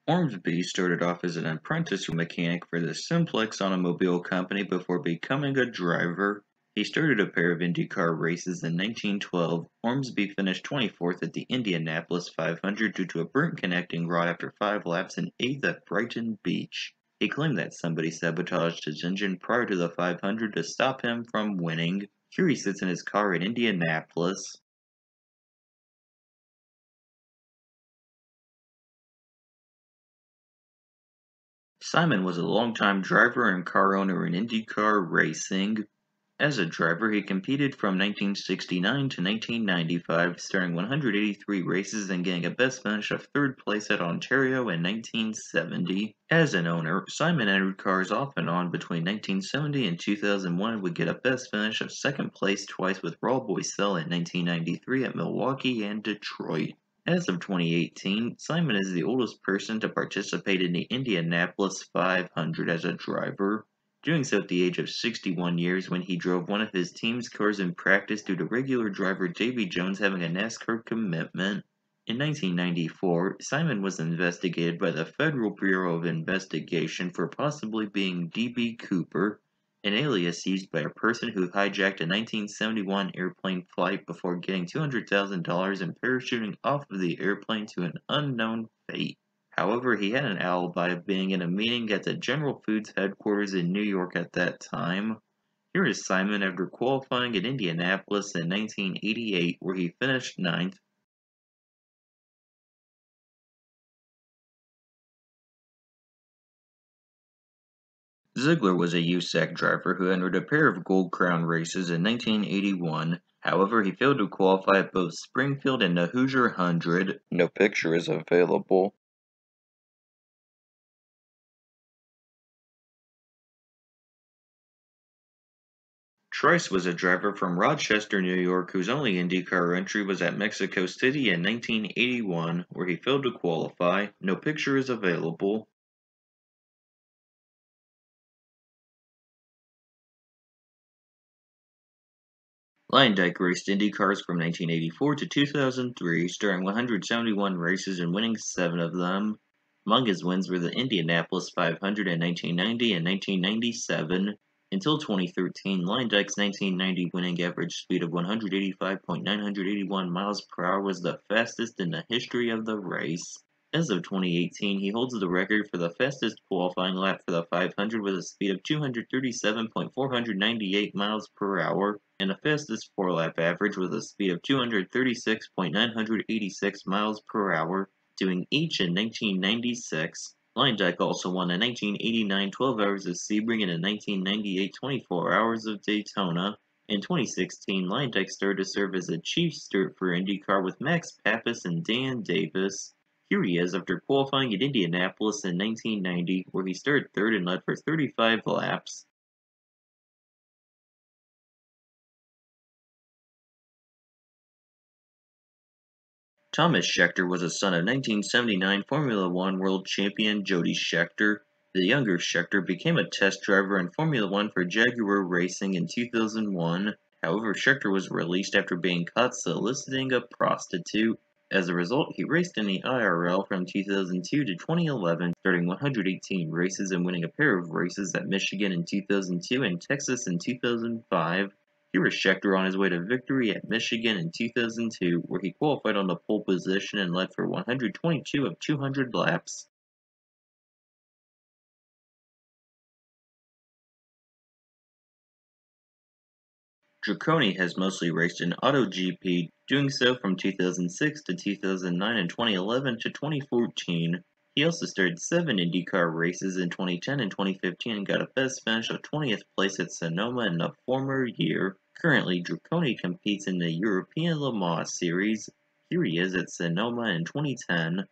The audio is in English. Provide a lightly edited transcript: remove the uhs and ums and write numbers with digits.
Ormsby started off as an apprentice mechanic for the Simplex Automobile Company before becoming a driver. He started a pair of IndyCar races in 1912. Ormsby finished 24th at the Indianapolis 500 due to a burnt connecting rod after 5 laps and 8th at Brighton Beach. He claimed that somebody sabotaged his engine prior to the 500 to stop him from winning. Here he sits in his car in Indianapolis. Simon was a longtime driver and car owner in IndyCar racing. As a driver, he competed from 1969 to 1995, starting 183 races and getting a best finish of 3rd place at Ontario in 1970. As an owner, Simon entered cars off and on between 1970 and 2001 and would get a best finish of 2nd place twice with Raw Boycell in 1993 at Milwaukee and Detroit. As of 2018, Simon is the oldest person to participate in the Indianapolis 500 as a driver, doing so at the age of 61 years when he drove one of his team's cars in practice due to regular driver Davy Jones having a NASCAR commitment. In 1994, Simon was investigated by the Federal Bureau of Investigation for possibly being D.B. Cooper, an alias used by a person who hijacked a 1971 airplane flight before getting $200,000 and parachuting off of the airplane to an unknown fate. However, he had an alibi of being in a meeting at the General Foods headquarters in New York at that time. Here is Simon after qualifying at Indianapolis in 1988, where he finished 9th. Ziegler was a USAC driver who entered a pair of Gold Crown races in 1981. However, he failed to qualify at both Springfield and the Hoosier 100. No picture is available. Trice was a driver from Rochester, New York, whose only IndyCar entry was at Mexico City in 1981, where he failed to qualify. No picture is available. Luyendyk raced IndyCars from 1984 to 2003, starring 171 races and winning 7 of them. Among his wins were the Indianapolis 500 in 1990 and 1997. Until 2013, Luyendyk's 1990 winning average speed of 185.981 miles per hour was the fastest in the history of the race. As of 2018, he holds the record for the fastest qualifying lap for the 500 with a speed of 237.498 miles per hour, and the fastest 4-lap average with a speed of 236.986 miles per hour, doing each in 1996. Luyendyk also won the 1989 12 Hours of Sebring and the 1998 24 Hours of Daytona. In 2016, Luyendyk started to serve as a chief steward for IndyCar with Max Pappas and Dan Davis. Here he is after qualifying at Indianapolis in 1990, where he started 3rd and led for 35 laps. Tomas Scheckter was a son of 1979 Formula One world champion Jody Scheckter. The younger Scheckter became a test driver in Formula One for Jaguar Racing in 2001. However, Scheckter was released after being caught soliciting a prostitute. As a result, he raced in the IRL from 2002 to 2011, starting 118 races and winning a pair of races at Michigan in 2002 and Texas in 2005. Here was Scheckter on his way to victory at Michigan in 2002, where he qualified on the pole position and led for 122 of 200 laps. Dracone has mostly raced in AutoGP, doing so from 2006 to 2009 and 2011 to 2014. He also started 7 IndyCar races in 2010 and 2015 and got a best finish of 20th place at Sonoma in the former year. Currently, Dracone competes in the European Le Mans Series. Here he is at Sonoma in 2010.